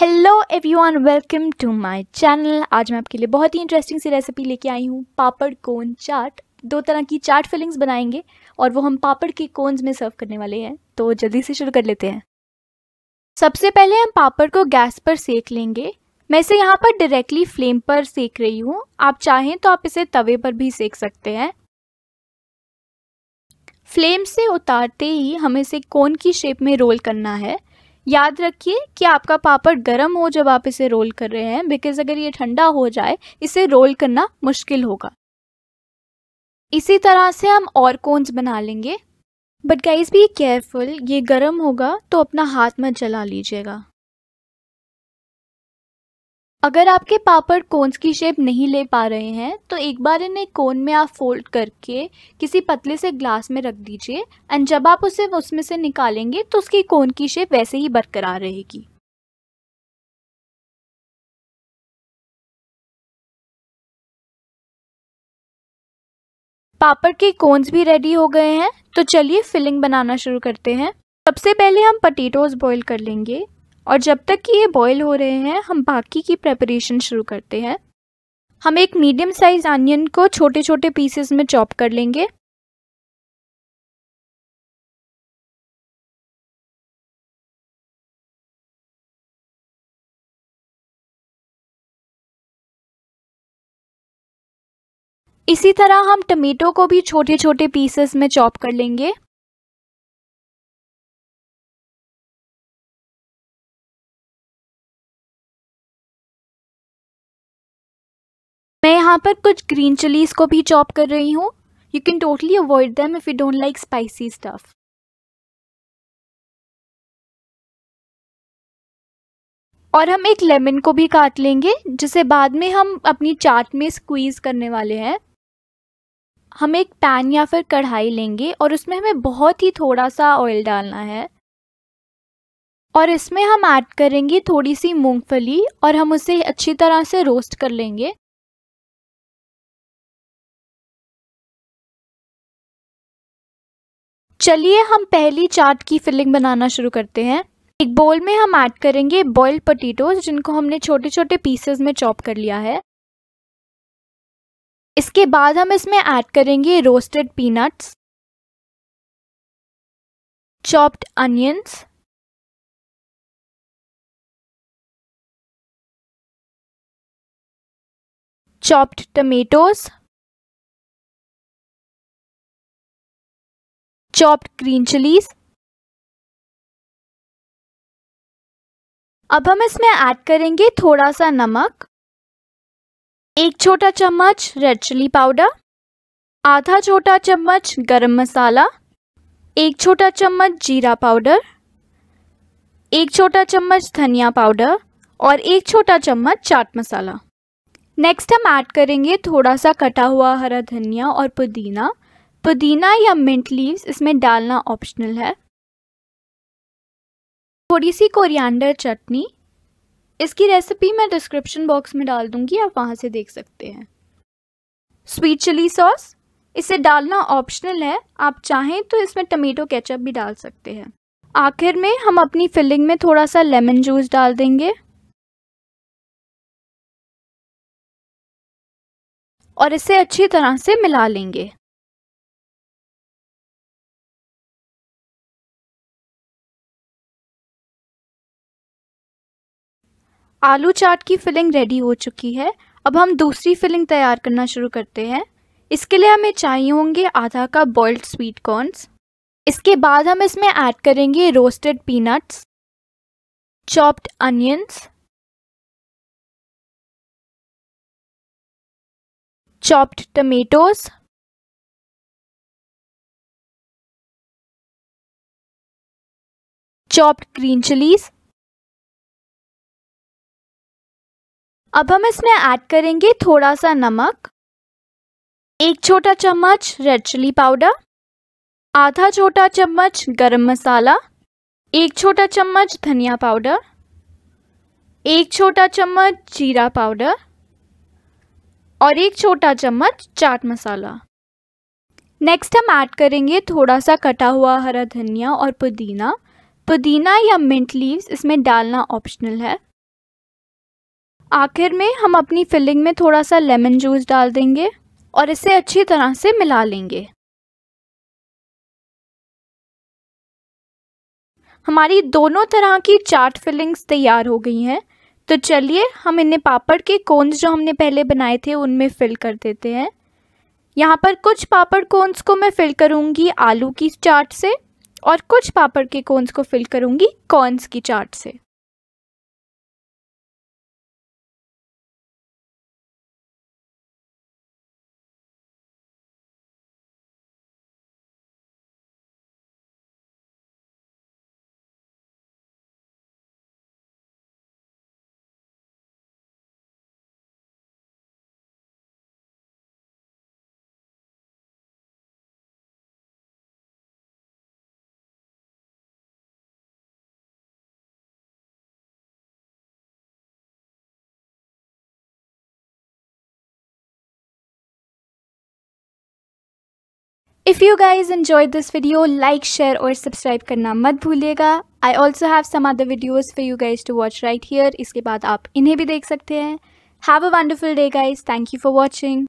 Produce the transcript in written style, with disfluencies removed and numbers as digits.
Hello everyone, welcome to my channel. आज मैं आपके लिए बहुत ही इंटरेस्टिंग सी रेसिपी लेके आई हूँ, पापड़ कोन चाट। दो तरह की चाट फिलिंग्स बनाएंगे और वो हम पापड़ के कोन्स में सर्व करने वाले हैं। तो जल्दी से शुरू कर लेते हैं। सबसे पहले हम पापड़ को गैस पर सेक लेंगे। मैं इसे यहाँ पर डायरेक्टली फ्लेम पर सेक रही हूँ। आप चाहें तो आप इसे तवे पर भी सेक सकते हैं। फ्लेम से उतारते ही हमें इसे कोन की शेप में रोल करना है। याद रखिए कि आपका पापड़ गर्म हो जब आप इसे रोल कर रहे हैं, बिकॉज अगर ये ठंडा हो जाए इसे रोल करना मुश्किल होगा। इसी तरह से हम और कोन्स बना लेंगे, बट गाइस बी केयरफुल, ये गर्म होगा तो अपना हाथ मत जला लीजिएगा। अगर आपके पापड़ कोन्स की शेप नहीं ले पा रहे हैं तो एक बार इन्हें कोन में आप फोल्ड करके किसी पतले से ग्लास में रख दीजिए, एंड जब आप उसे उसमें से निकालेंगे तो उसकी कोन की शेप वैसे ही बरकरार रहेगी। पापड़ के कोन्स भी रेडी हो गए हैं, तो चलिए फिलिंग बनाना शुरू करते हैं। सबसे पहले हम पोटैटोज बॉईल कर लेंगे और जब तक कि ये बॉईल हो रहे हैं हम बाकी की प्रिपरेशन शुरू करते हैं। हम एक मीडियम साइज अनियन को छोटे छोटे पीसेस में चॉप कर लेंगे। इसी तरह हम टमेटो को भी छोटे छोटे पीसेस में चॉप कर लेंगे। मैं यहाँ पर कुछ ग्रीन चिलीज को भी चॉप कर रही हूँ। You can totally avoid them if you don't like spicy stuff. और हम एक लेमन को भी काट लेंगे, जिसे बाद में हम अपनी चाट में स्क्वीज करने वाले हैं। हम एक पैन या फिर कढ़ाई लेंगे और उसमें हमें बहुत ही थोड़ा सा ऑयल डालना है और इसमें हम ऐड करेंगे थोड़ी सी मूंगफली और हम उसे अच्छी तरह से रोस्ट कर लेंगे। चलिए हम पहली चाट की फिलिंग बनाना शुरू करते हैं। एक बोल में हम ऐड करेंगे बॉइल्ड पोटैटोज, जिनको हमने छोटे छोटे पीसेस में चॉप कर लिया है। इसके बाद हम इसमें ऐड करेंगे roasted peanuts, chopped onions, chopped tomatoes, chopped green chillies. अब हम इसमें ऐड करेंगे थोड़ा सा नमक, एक छोटा चम्मच रेड चिली पाउडर, आधा छोटा चम्मच गरम मसाला, एक छोटा चम्मच जीरा पाउडर, एक छोटा चम्मच धनिया पाउडर और एक छोटा चम्मच चाट मसाला। नेक्स्ट हम ऐड करेंगे थोड़ा सा कटा हुआ हरा धनिया और पुदीना या मिंट लीव्स इसमें डालना ऑप्शनल है। थोड़ी सी कोरिएंडर चटनी, इसकी रेसिपी मैं डिस्क्रिप्शन बॉक्स में डाल दूंगी, आप वहां से देख सकते हैं। स्वीट चिली सॉस, इसे डालना ऑप्शनल है, आप चाहें तो इसमें टमेटो केचप भी डाल सकते हैं। आखिर में हम अपनी फिलिंग में थोड़ा सा लेमन जूस डाल देंगे और इसे अच्छी तरह से मिला लेंगे। आलू चाट की फिलिंग रेडी हो चुकी है। अब हम दूसरी फिलिंग तैयार करना शुरू करते हैं। इसके लिए हमें चाहिए होंगे आधा कप बॉइल्ड स्वीट कॉर्न्स। इसके बाद हम इसमें ऐड करेंगे roasted peanuts, chopped onions, chopped tomatoes, chopped green chillies. अब हम इसमें ऐड करेंगे थोड़ा सा नमक, एक छोटा चम्मच रेड चिली पाउडर, आधा छोटा चम्मच गरम मसाला, एक छोटा चम्मच धनिया पाउडर, एक छोटा चम्मच जीरा पाउडर और एक छोटा चम्मच चाट मसाला। नेक्स्ट हम ऐड करेंगे थोड़ा सा कटा हुआ हरा धनिया और पुदीना या मिंट लीव्स इसमें डालना ऑप्शनल है। आखिर में हम अपनी फिलिंग में थोड़ा सा लेमन जूस डाल देंगे और इसे अच्छी तरह से मिला लेंगे। हमारी दोनों तरह की चाट फिलिंग्स तैयार हो गई हैं। तो चलिए हम इन्हें पापड़ के कोन्स जो हमने पहले बनाए थे उनमें फिल कर देते हैं। यहाँ पर कुछ पापड़ कोन्स को मैं फिल करूँगी आलू की चाट से और कुछ पापड़ के कोन्स को फिल करूँगी कॉर्न्स की चाट से। If you guys enjoyed this video, like, share और subscribe करना मत भूलिएगा। I also have some other videos for you guys to watch right here। इसके बाद आप इन्हें भी देख सकते हैं। Have a wonderful day guys. Thank you for watching.